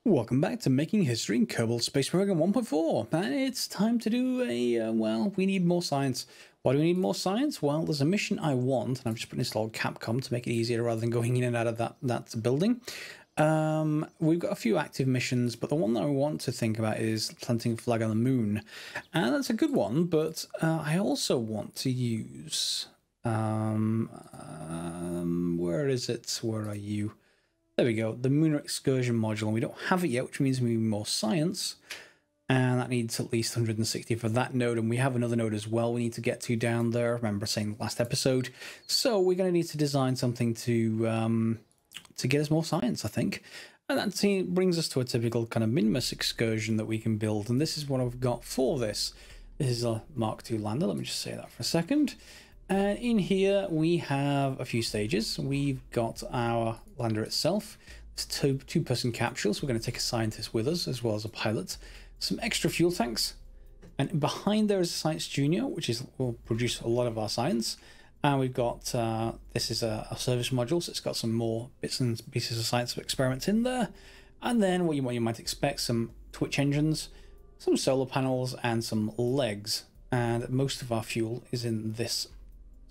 Welcome back to Making History in Kerbal Space Program 1.4, and it's time to do a, well, we need more science. Why do we need more science? Well, there's a mission I want, and I'm just putting this log Capcom to make it easier rather than going in and out of that building. We've got a few active missions, but the one that I want to think about is planting a flag on the moon. And that's a good one, but I also want to use, where is it? Where are you? There we go, the Lunar Excursion module, and we don't have it yet, which means we need more science, and that needs at least 160 for that node, and we have another node as well we need to get to down there, remember saying last episode. So we're going to need to design something to get us more science, I think. And that brings us to a typical kind of Minmus excursion that we can build, and this is what I've got for this. This is a Mark II lander, let me just say that for a second. And in here we have a few stages. We've got our lander itself. It's two-person capsules. We're going to take a scientist with us as well as a pilot. Some extra fuel tanks. And behind there is a Science Junior, which will produce a lot of our science. And we've got, this is a service module, so it's got some more bits and pieces of science experiments in there. And then what you might expect, some twitch engines, some solar panels, and some legs. And most of our fuel is in this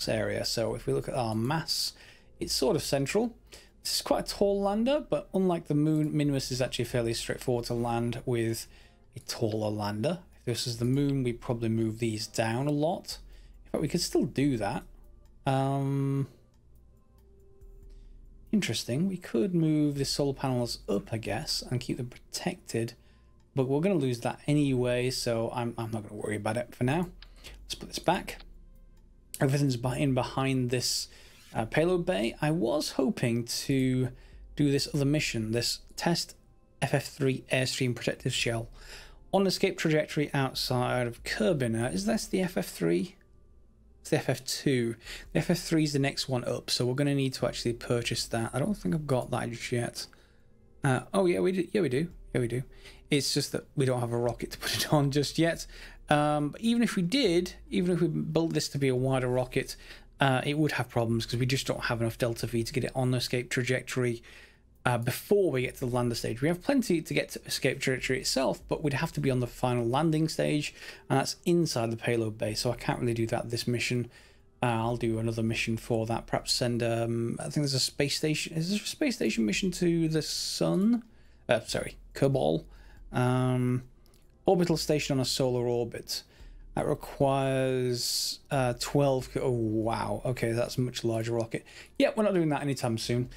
area. So if we look at our mass, it's sort of central. This is quite a tall lander, but unlike the moon, Minmus is actually fairly straightforward to land with a taller lander. If this is the moon, we probably move these down a lot. In fact, we could still do that. Interesting. We could move the solar panels up, I guess, and keep them protected, but we're going to lose that anyway, so I'm not going to worry about it for now. Let's put this back. Everything's in behind this payload bay. I was hoping to do this other mission, this test FF3 Airstream Protective Shell on escape trajectory outside of Kerbin. Is this the FF3? It's the FF2. The FF3 is the next one up, so we're going to need to actually purchase that. I don't think I've got that just yet. Oh yeah, we do. Yeah, we do. Yeah, we do. It's just that we don't have a rocket to put it on just yet. But even if we did, even if we built this to be a wider rocket, it would have problems because we just don't have enough delta V to get it on the escape trajectory before we get to the lander stage. We have plenty to get to escape trajectory itself, but we'd have to be on the final landing stage, and that's inside the payload bay, so I can't really do that this mission. I'll do another mission for that, perhaps send, I think there's a space station, is there a space station mission to the sun? Sorry, Kerbal. Orbital station on a solar orbit. That requires 12. Oh, wow. Okay, that's a much larger rocket. Yeah, we're not doing that anytime soon.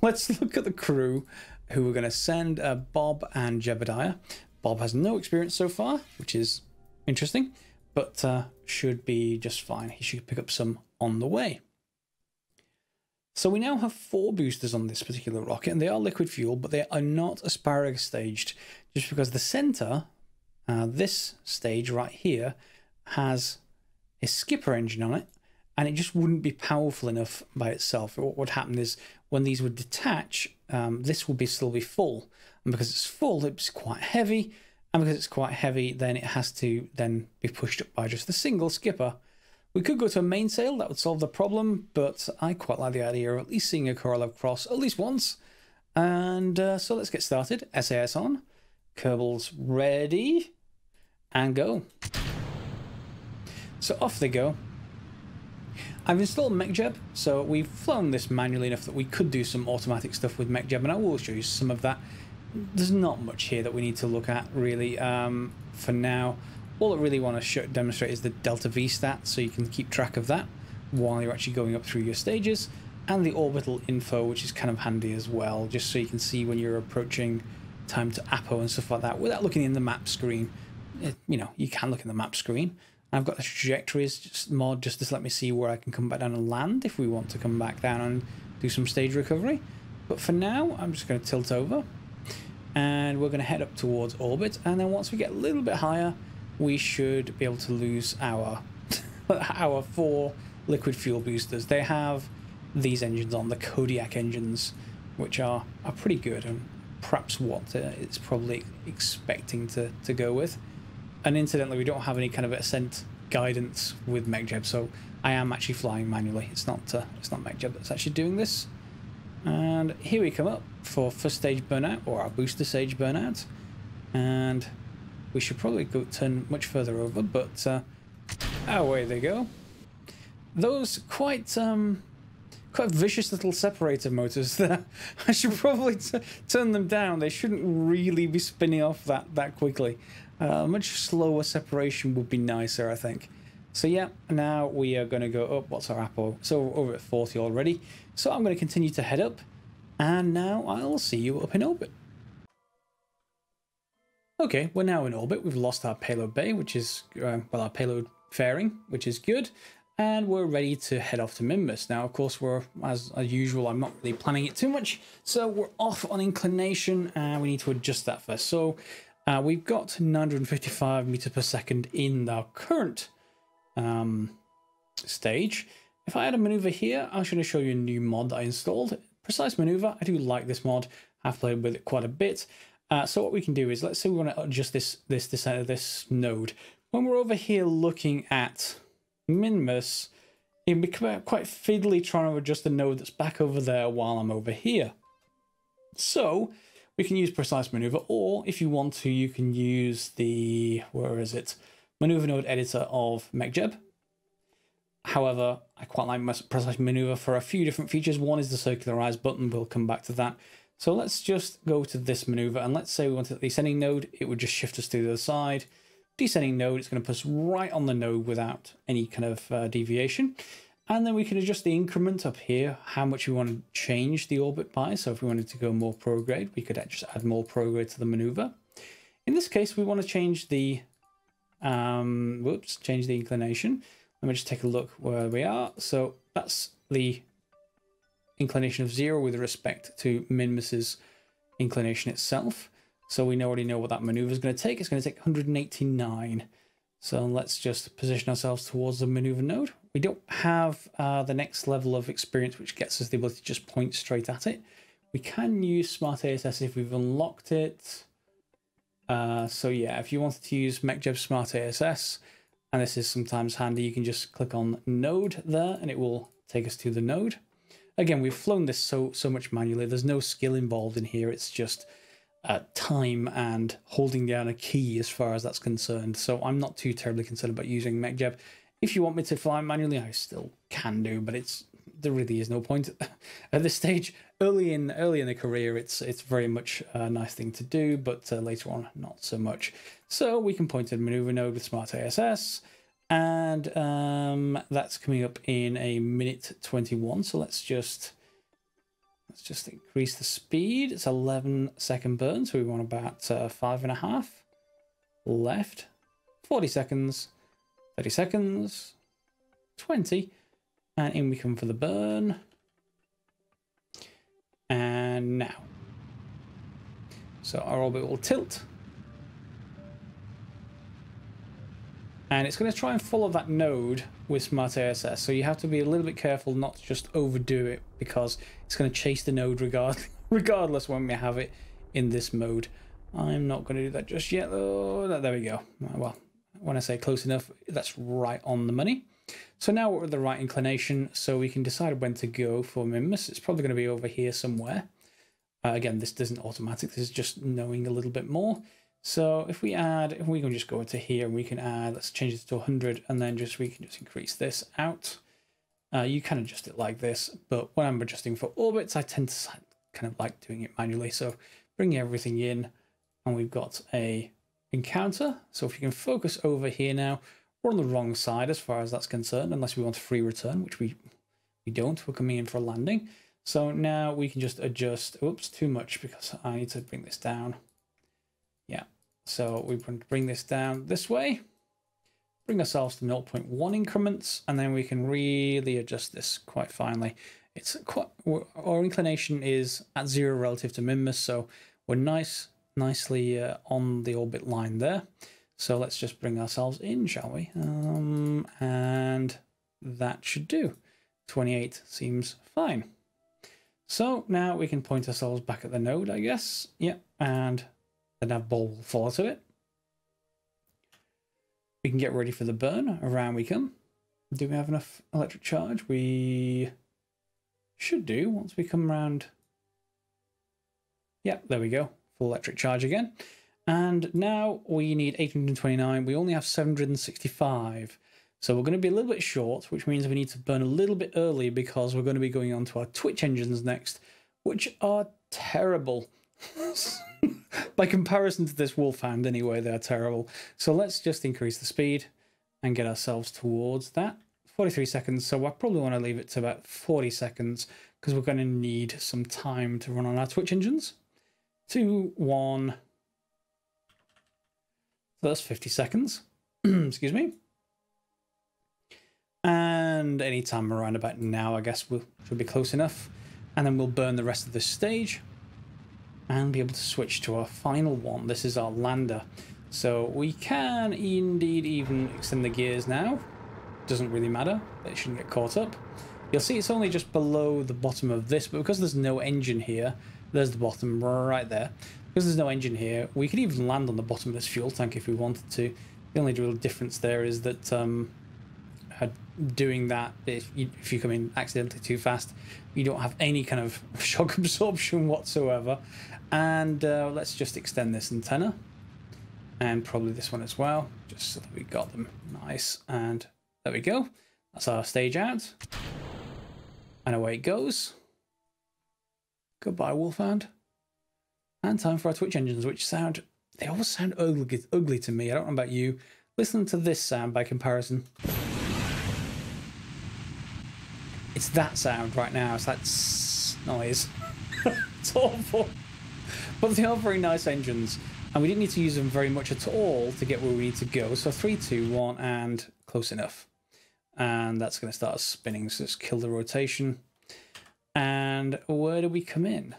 Let's look at the crew who we're going to send, Bob and Jebediah. Bob has no experience so far, which is interesting, but should be just fine. He should pick up some on the way. So we now have 4 boosters on this particular rocket, and they are liquid fuel, but they are not asparagus staged, just because the center, this stage right here, has a skipper engine on it, and it just wouldn't be powerful enough by itself. What would happen is when these would detach, this will still be full, and because it's full, it's quite heavy, and because it's quite heavy, then it has to then be pushed up by just a single skipper. We could go to a mainsail, that would solve the problem, but I quite like the idea of at least seeing a Korolev cross at least once. And so let's get started. SAS on, Kerbals ready, and go. So off they go. I've installed MechJeb, so we've flown this manually enough that we could do some automatic stuff with MechJeb, and I will show you some of that. There's not much here that we need to look at, really, for now. All I really want to demonstrate is the delta V stat, so you can keep track of that while you're actually going up through your stages, and the orbital info, which is kind of handy as well, just so you can see when you're approaching time to APO and stuff like that without looking in the map screen. You know, you can look in the map screen. I've got the trajectories mod just to let me see where I can come back down and land if we want to come back down and do some stage recovery. But for now, I'm just going to tilt over, and we're going to head up towards orbit, and then once we get a little bit higher, we should be able to lose our our 4 liquid fuel boosters. They have these engines on, the Kodiak engines, which are pretty good, and perhaps what it's probably expecting to go with. And incidentally, we don't have any kind of ascent guidance with MechJeb, so I am actually flying manually. It's not MechJeb that's actually doing this. And here we come up for first stage burnout, or our booster stage burnout. And we should probably go turn much further over, but away they go. Those quite vicious little separator motors there. I should probably turn them down. They shouldn't really be spinning off that quickly. Much slower separation would be nicer, I think. So yeah, now we are going to go up. What's our Apple? So over at 40 already. So I'm going to continue to head up, and now I'll see you up in orbit. Okay, we're now in orbit. We've lost our payload bay, which is, well, our payload fairing, which is good. And we're ready to head off to Minmus. Now, of course, we're, as usual, I'm not really planning it too much. So we're off on inclination, and we need to adjust that first. So we've got 955 meters per second in our current stage. If I add a maneuver here, I'm going to show you a new mod that I installed. Precise maneuver. I do like this mod. I've played with it quite a bit. So what we can do is, let's say we want to adjust this node. When we're over here looking at Minmus, it'd be quite fiddly trying to adjust the node that's back over there while I'm over here. So we can use precise maneuver, or if you want to, you can use the, where is it, maneuver node editor of MechJeb. However, I quite like precise maneuver for a few different features. One is the circularize button. We'll come back to that. So let's just go to this maneuver, and let's say we wanted the ascending node. It would just shift us to the other side. Descending node, it's going to put us right on the node without any kind of deviation. And then we can adjust the increment up here, how much we want to change the orbit by. So if we wanted to go more prograde, we could just add more prograde to the maneuver. In this case, we want to change the change the inclination. Let me just take a look where we are. So that's the inclination of 0 with respect to Minmus's inclination itself. So we already know what that maneuver is going to take. It's going to take 189. So let's just position ourselves towards the maneuver node. We don't have the next level of experience, which gets us the ability to just point straight at it. We can use Smart ASS if we've unlocked it. So yeah, if you wanted to use MechJeb Smart ASS, and this is sometimes handy, you can just click on node there and it will take us to the node. Again, we've flown this so much manually. There's no skill involved in here. It's just time and holding down a key as far as that's concerned. So I'm not too terribly concerned about using MechJeb. If you want me to fly manually, I still can do, but there really is no point at this stage. Early in the career, it's very much a nice thing to do, but later on, not so much. So we can point to the maneuver node with Smart ASS, and that's coming up in a minute 21. So let's just increase the speed. It's 11-second burn, so we want about 5.5 left. 40 seconds, 30 seconds, 20, and in we come for the burn. And now, so our orbit will tilt, and it's going to try and follow that node with Smart ASS. So you have to be a little bit careful not to just overdo it, because it's going to chase the node regardless when we have it in this mode. I'm not going to do that just yet, though. There we go. Well, when I say close enough, that's right on the money. So now we're at the right inclination, so we can decide when to go for Minmus. It's probably going to be over here somewhere. Again, this isn't automatic. This is just knowing a little bit more. So if we can just go into here and we can add, let's change it to 100, and then we can just increase this out. You can adjust it like this, but when I'm adjusting for orbits, I tend to kind of like doing it manually. So bring everything in, and we've got a encounter. So if you can focus over here now, we're on the wrong side as far as that's concerned, unless we want a free return, which we don't. We're coming in for a landing. So now we can just adjust. Oops, too much, because I need to bring this down. Yeah, so we bring this down this way, bring ourselves to 0.1 increments, and then we can really adjust this quite finely. It's quite, our inclination is at 0 relative to Minmus, so we're nicely on the orbit line there. So let's just bring ourselves in, shall we? And that should do. 28 seems fine. So now we can point ourselves back at the node, I guess. Yep, and the nav ball will follow to it. We can get ready for the burn. Around we come. Do we have enough electric charge? We should do once we come around Yeah, there we go. Full electric charge again. And now we need 829. We only have 765. So we're going to be a little bit short, which means we need to burn a little bit early because we're going to be going on to our Twitch engines next, which are terrible. By comparison to this Wolfhound anyway, they're terrible. So let's just increase the speed and get ourselves towards that. 43 seconds, so I probably want to leave it to about 40 seconds because we're going to need some time to run on our Twitch engines. 2, 1. So that's 50 seconds. Excuse me. And any time around about now, I guess should be close enough. And then we'll burn the rest of this stage and be able to switch to our final one. This is our lander. So we can indeed even extend the gears now. Doesn't really matter. It shouldn't get caught up. You'll see it's only just below the bottom of this, but because there's no engine here, there's the bottom right there. Because there's no engine here, we could even land on the bottom of this fuel tank if we wanted to. The only real difference there is that doing that, if you come in accidentally too fast, you don't have any kind of shock absorption whatsoever. And let's just extend this antenna. And probably this one as well, just so that we got them nice. And there we go. That's our stage out. And away it goes. Goodbye, Wolfhound. And time for our Twitch engines, which they always sound ugly to me. I don't know about you. Listen to this sound by comparison. It's that sound right now. It's that noise. It's awful. But they are very nice engines. And we didn't need to use them very much at all to get where we need to go. So 3, 2, 1, and close enough. And that's going to start spinning. So let's kill the rotation. And where do we come in?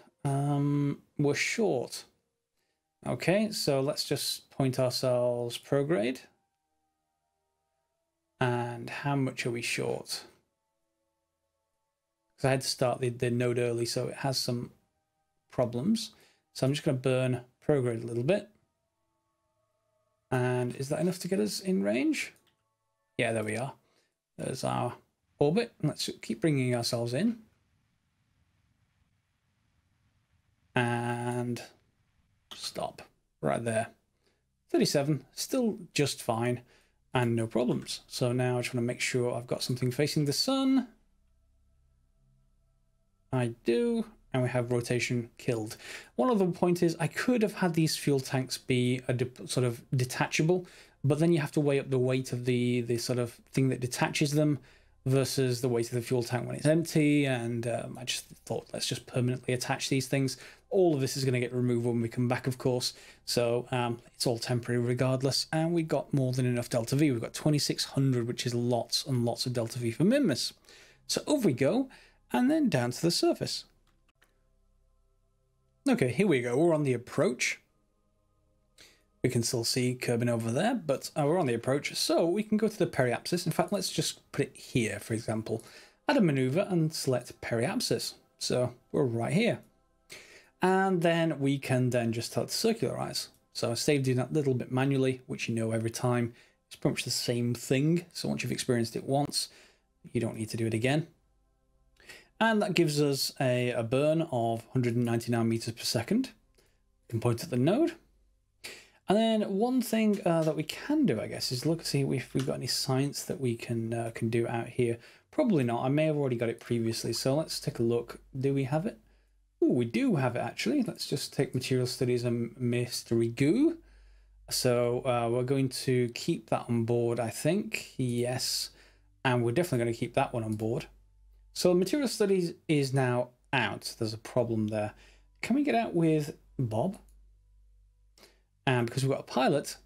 We're short. Okay, so let's just point ourselves prograde. And how much are we short? Because I had to start the node early, so it has some problems. So I'm just going to burn prograde a little bit. And is that enough to get us in range? Yeah, there we are. There's our orbit. Let's keep bringing ourselves in. And stop right there. 37, still just fine and no problems. So now I just want to make sure I've got something facing the sun. I do. And we have rotation killed. One other point is I could have had these fuel tanks be sort of detachable, but then you have to weigh up the weight of the sort of thing that detaches them versus the weight of the fuel tank when it's empty. And I just thought, let's just permanently attach these things. All of this is going to get removed when we come back, of course. So it's all temporary regardless. And we got more than enough Delta V. We've got 2600, which is lots and lots of Delta V for Minmus. So over we go, and then down to the surface. Okay, here we go. We're on the approach. We can still see Kerbin over there, but we're on the approach. So we can go to the periapsis. In fact, let's just put it here, for example. Add a maneuver and select periapsis. So we're right here. And then we can then just start to circularize. So I saved doing that little bit manually, which you know every time. It's pretty much the same thing. So once you've experienced it once, you don't need to do it again. And that gives us a burn of 199 meters per second. We can point at the node. And then one thing that we can do, I guess, is look, see if we've got any science that we can do out here. Probably not. I may have already got it previously. So let's take a look. Do we have it? Oh, we do have it, actually. Let's just take material studies and mystery goo. So we're going to keep that on board, I think. Yes. And we're definitely going to keep that one on board. So material studies is now out. There's a problem there. Can we get out with Bob? And because we've got a pilot,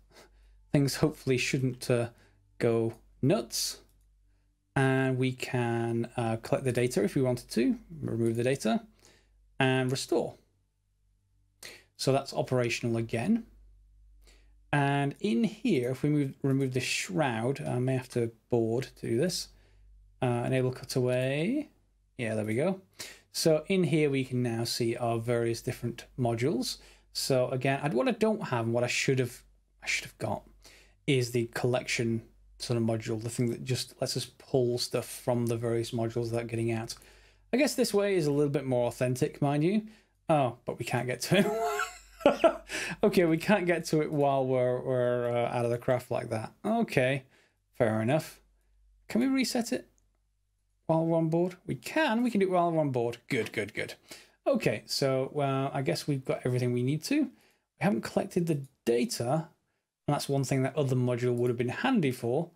things hopefully shouldn't go nuts. And we can collect the data if we wanted to, remove the data, and restore. So that's operational again. And in here, if we remove the shroud, I may have to board to do this. Enable cutaway. Yeah, there we go. So in here we can now see our various different modules. So again, what I don't have and what I should have got is the collection sort of module, the thing that just lets us pull stuff from the various modules without getting out. I guess this way is a little bit more authentic, mind you. Oh, but we can't get to it. Okay, we can't get to it while we're out of the craft like that. Okay, fair enough. Can we reset it while we're on board? We can do it while we're on board. Good, good, good. Okay, so I guess we've got everything we need to. We haven't collected the data, and that's one thing that other module would have been handy for.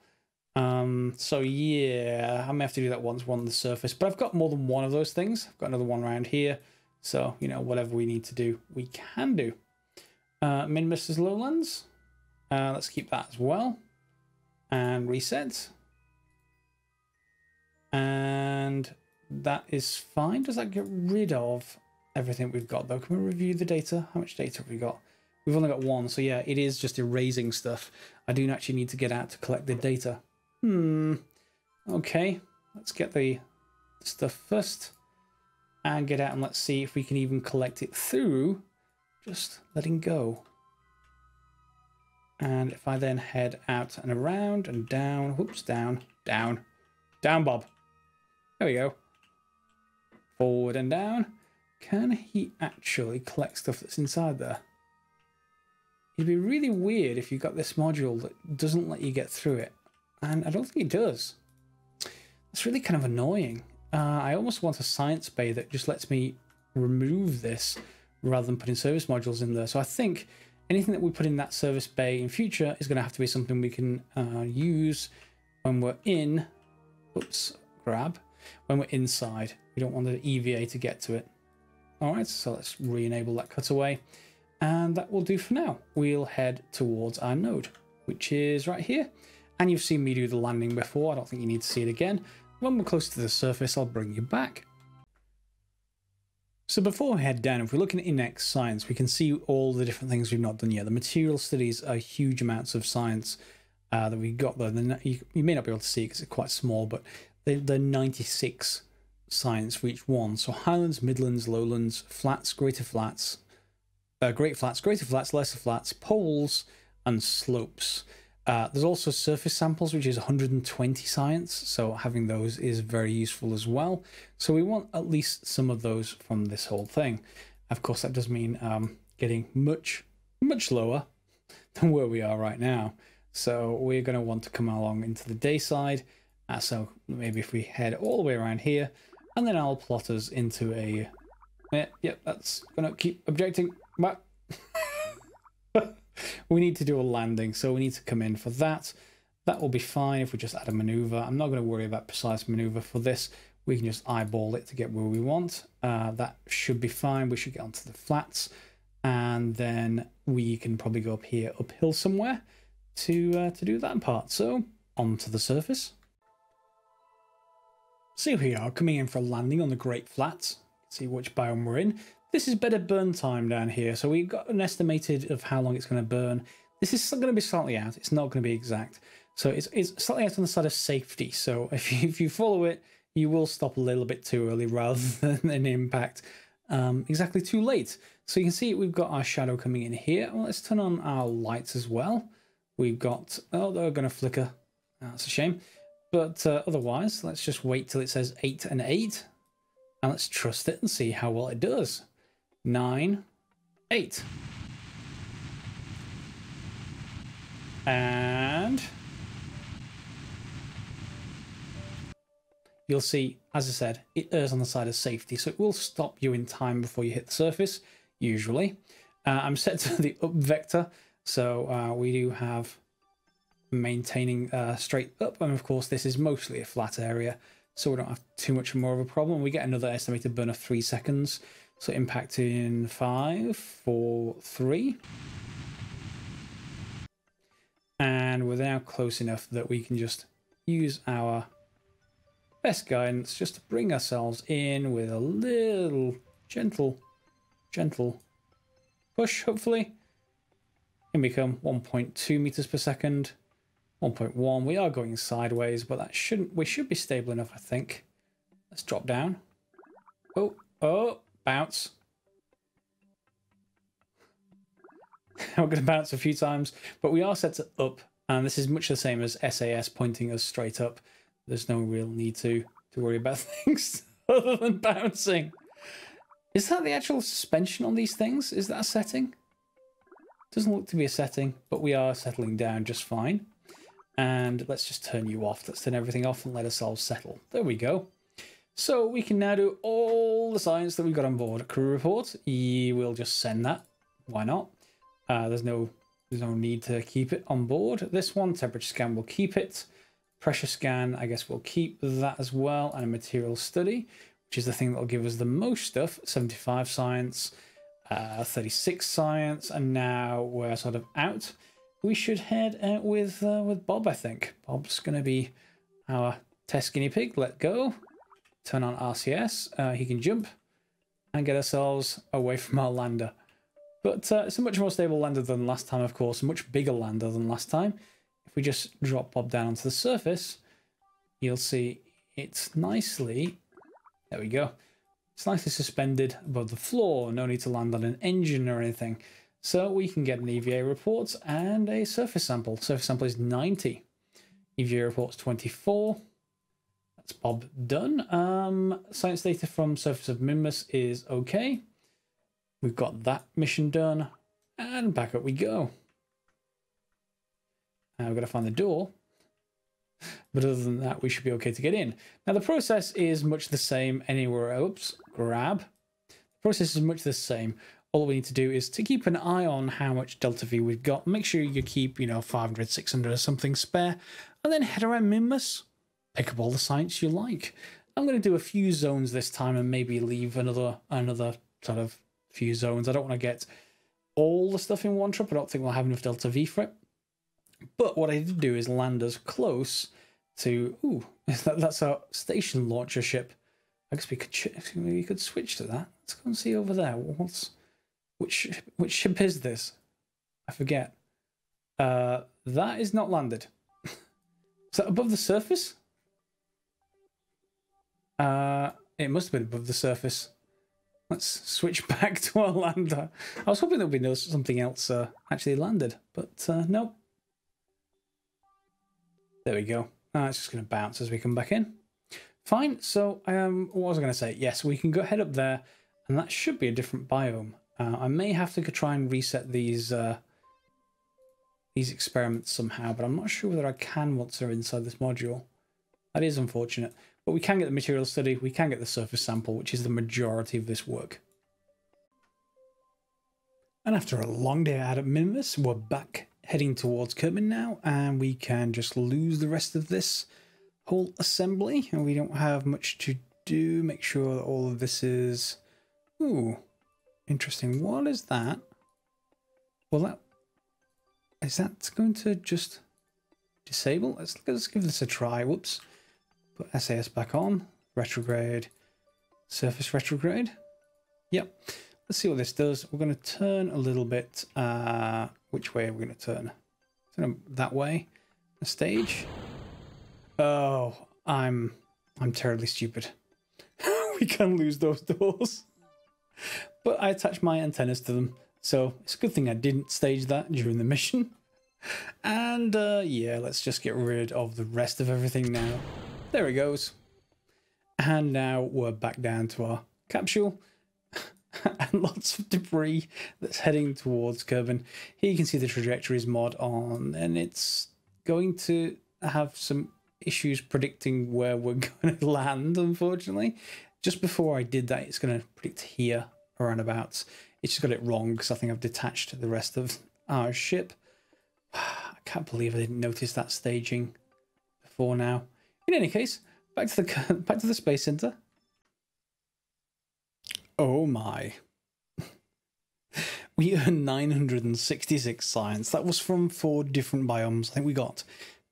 So yeah, I may have to do that once we're on the surface, but I've got more than one of those things. I've got another one around here. So, you know, whatever we need to do, we can do. Minmus is lowlands. Let's keep that as well. And reset. And that is fine. Does that get rid of everything we've got though? Can we review the data? How much data have we got? We've only got one. So yeah, it is just erasing stuff. I do actually need to get out to collect the data. Okay, let's get the stuff first and get out, and let's see if we can even collect it through just letting go. And if I then head out and around and down, whoops, down, Bob. There we go. Forward and down. Can he actually collect stuff that's inside there? It'd be really weird if you got this module that doesn't let you get through it. And I don't think it does. It's really kind of annoying. I almost want a science bay that just lets me remove this rather than putting service modules in there. So I think anything that we put in that service bay in future is going to have to be something we can use when we're in, when we're inside. We don't want the EVA to get to it. All right, so let's re-enable that cutaway. And that will do for now. We'll head towards our node, which is right here. And you've seen me do the landing before. I don't think you need to see it again. When we're close to the surface, I'll bring you back. So before we head down, if we're looking at Index Science, we can see all the different things we've not done yet. The material studies are huge amounts of science that we got there. You may not be able to see because it's quite small, but they're 96 science for each one. So Highlands, Midlands, Lowlands, Flats, Greater Flats, Great Flats, Greater Flats, Lesser Flats, Poles, and Slopes. There's also surface samples, which is 120 science, so having those is very useful as well. So we want at least some of those from this whole thing. Of course, that does mean getting much lower than where we are right now. So we're going to want to come along into the day side. So maybe if we head all the way around here, and then I'll plot us into a... Yep, that's going to keep objecting. But we need to do a landing, so we need to come in for that. That will be fine if we just add a maneuver. I'm not going to worry about precise maneuver for this. We can just eyeball it to get where we want. That should be fine. We should get onto the flats, and then we can probably go up here uphill somewhere to do that part. So onto the surface. So here we are coming in for a landing on the Great Flats. See which biome we're in. This is better burn time down here, so we've got an estimated of how long it's going to burn. This is going to be slightly out. It's not going to be exact. So it's slightly out on the side of safety. So if you follow it, you will stop a little bit too early rather than an impact exactly too late. So you can see we've got our shadow coming in here. Well, let's turn on our lights as well. We've got... Oh, they're going to flicker. That's a shame. But otherwise, let's just wait till it says 8 and 8. And let's trust it and see how well it does. 9, 8. And you'll see, as I said, it errs on the side of safety, so it will stop you in time before you hit the surface, usually. I'm set to the up vector, so we do have maintaining straight up, and of course this is mostly a flat area, so we don't have too much more of a problem. We get another estimated burn of 3 seconds. So impact in 5, 4, 3. And we're now close enough that we can just use our best guidance just to bring ourselves in with a little gentle push, hopefully. And become 1.2 meters per second, 1.1. We are going sideways, but that we should be stable enough, I think. Let's drop down. Oh. Bounce. We're going to bounce a few times, but we are set to up, and this is much the same as SAS pointing us straight up. There's no real need to worry about things other than bouncing. Is that the actual suspension on these things? Is that a setting? Doesn't look to be a setting, but we are settling down just fine. And let's just turn you off. Let's turn everything off and let ourselves settle. There we go. So we can now do all the science that we've got on board. Crew report, we'll just send that. Why not? There's no need to keep it on board. This one, temperature scan, we'll keep it. Pressure scan, I guess we'll keep that as well. And a material study, which is the thing that will give us the most stuff. 75 science, 36 science, and now we're sort of out. We should head out with Bob, I think. Bob's going to be our test guinea pig. Let go. Turn on RCS. He can jump and get ourselves away from our lander. But it's a much more stable lander than last time, of course. A much bigger lander than last time. If we just drop Bob down onto the surface, you'll see it's nicely... There we go. It's nicely suspended above the floor. No need to land on an engine or anything. So we can get an EVA report and a surface sample. Surface sample is 90. EVA report's 24. That's Bob done. Science data from surface of Minmus is okay. We've got that mission done. And back up we go. Now we've got to find the door. But other than that, we should be okay to get in. Now the process is much the same anywhere. Oops, grab. The process is much the same. All we need to do is to keep an eye on how much Delta V we've got. Make sure you keep, 500, 600 or something spare. And then head around Minmus. Pick up all the science you like. I'm going to do a few zones this time and maybe leave another sort of few zones. I don't want to get all the stuff in one trip. I don't think we'll have enough Delta V for it. But what I did do is land us close to... Ooh, that's our station launcher ship. I guess we could switch to that. Let's go and see over there. Which ship is this? I forget. That is not landed. Is that above the surface? It must have been above the surface. Let's switch back to our lander. I was hoping there would be something else actually landed, but nope. There we go. It's just going to bounce as we come back in. Fine. So what was I going to say? Yes, we can go head up there, and that should be a different biome. I may have to try and reset these experiments somehow, but I'm not sure whether I can once they're inside this module. That is unfortunate. But we can get the material study, we can get the surface sample, which is the majority of this work. And after a long day out at Minmus, we're back heading towards Kerman now, and we can just lose the rest of this whole assembly, and we don't have much to do. Make sure that all of this is... Ooh, interesting. What is that? Well, is that going to just disable? Let's give this a try. Whoops. Put SAS back on. Retrograde. Surface retrograde. Yep. Let's see what this does. We're going to turn a little bit. Which way are we going to turn? Turn that way. The stage. Oh, I'm terribly stupid. We can lose those doors. But I attached my antennas to them, so it's a good thing I didn't stage that during the mission. And yeah, let's just get rid of the rest of everything now. There it goes. And now we're back down to our capsule. And lots of debris that's heading towards Kerbin. Here you can see the trajectories mod on, and it's going to have some issues predicting where we're going to land, unfortunately. Just before I did that, it's going to predict here, around about. It's just got it wrong because I think I've detached the rest of our ship. I can't believe I didn't notice that staging before now. In any case, back to the Space Center. Oh my. We earned 966 science. That was from 4 different biomes. I think we got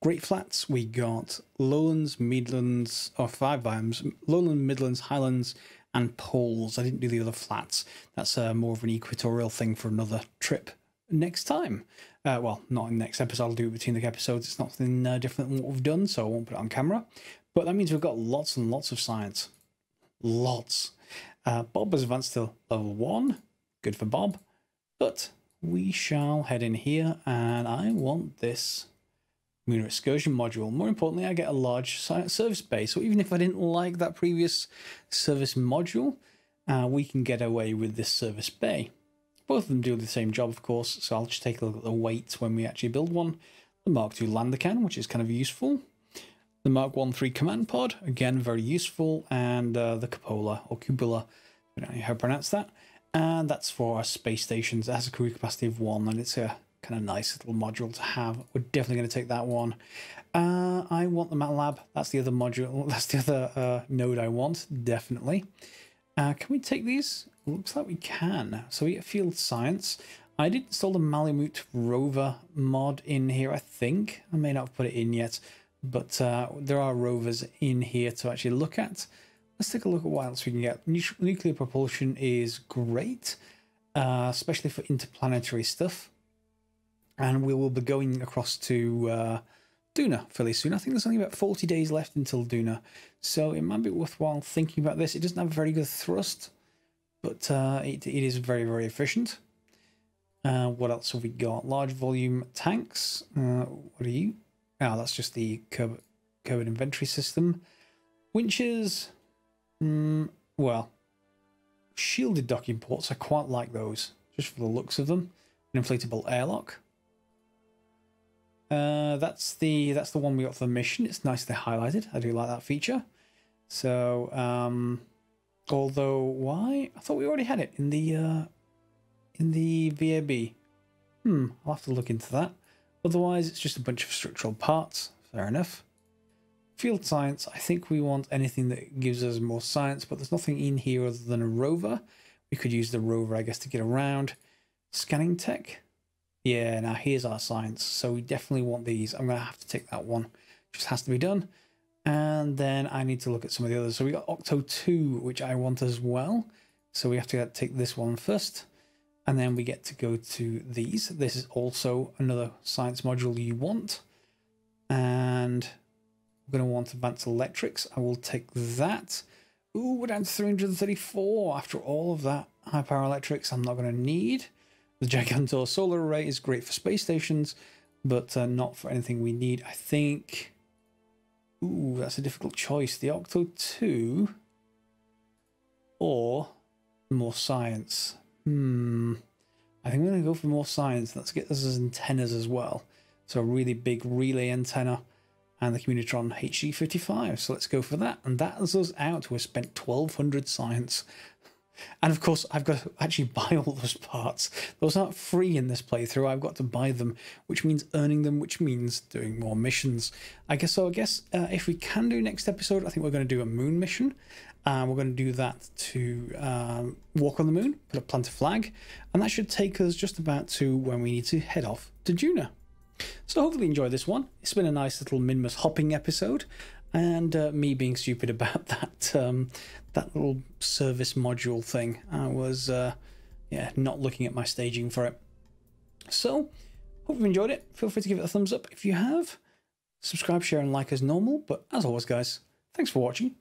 Great Flats, we got Lowlands, Midlands, or 5 biomes. Lowlands, Midlands, Highlands, and Poles. I didn't do the other flats. That's more of an equatorial thing for another trip next time. Well, not in the next episode. I'll do it between the episodes. It's nothing different than what we've done, so I won't put it on camera. But that means we've got lots and lots of science. Lots. Bob has advanced to level 1. Good for Bob. But we shall head in here, and I want this lunar excursion module. More importantly, I get a large service base. So even if I didn't like that previous service module, we can get away with this service bay. Both of them do the same job, of course, so I'll just take a look at the weight when we actually build one. The Mark II lander cannon, which is kind of useful. The Mark 1.3 command pod, again, very useful. And the cupola, or cupola, I don't know how to pronounce that. And that's for our space stations. It has a crew capacity of 1, and it's a kind of nice little module to have. We're definitely going to take that one. I want the MATLAB. That's the other module. That's the other node I want, definitely. Can we take these? Looks like we can. So we get field science. I did install the Malamute rover mod in here, I think. I may not have put it in yet, but there are rovers in here to actually look at. Let's take a look at what else we can get. Nuclear propulsion is great, especially for interplanetary stuff. And we will be going across to Duna fairly soon. I think there's only about 40 days left until Duna. So it might be worthwhile thinking about this. It doesn't have very good thrust, but it is very, very efficient. What else have we got? Large volume tanks. What are you? Oh, that's just the curved inventory system. Winches. Well, shielded docking ports. I quite like those, just for the looks of them. An inflatable airlock. That's the one we got for the mission. It's nicely highlighted. I do like that feature. So, although why? I thought we already had it in the VAB. I'll have to look into that. Otherwise, it's just a bunch of structural parts. Fair enough. Field science, I think we want anything that gives us more science, but there's nothing in here other than a rover. We could use the rover, I guess, to get around. Scanning tech. Yeah, now here's our science. So we definitely want these. I'm going to have to take that one. Just has to be done. And then I need to look at some of the others. So we got Octo 2, which I want as well. So we have to take this one first. And then we get to go to these. This is also another science module you want. And we're going to want advanced electrics. I will take that. Ooh, we're down to 334. After all of that high power electrics, I'm not going to need. The Gigantor solar array is great for space stations, but not for anything we need. I think... Ooh, that's a difficult choice. The Octo 2 or more science. I think we're going to go for more science. Let's get this as antennas as well. So a really big relay antenna and the Communitron HG55. So let's go for that. And that is us out. We've spent 1,200 science. And of course, I've got to actually buy all those parts. Those aren't free in this playthrough. I've got to buy them, which means earning them, which means doing more missions. I guess if we can do next episode, I think we're going to do a moon mission. We're going to do that to walk on the moon, plant a flag, and that should take us just about to when we need to head off to Duna. So hopefully you enjoyed this one. It's been a nice little Minmus hopping episode, and me being stupid about that little service module thing. I was not looking at my staging for it. So hope you enjoyed it. Feel free to give it a thumbs up if you have. Subscribe, share, and like as normal. But as always, guys, thanks for watching.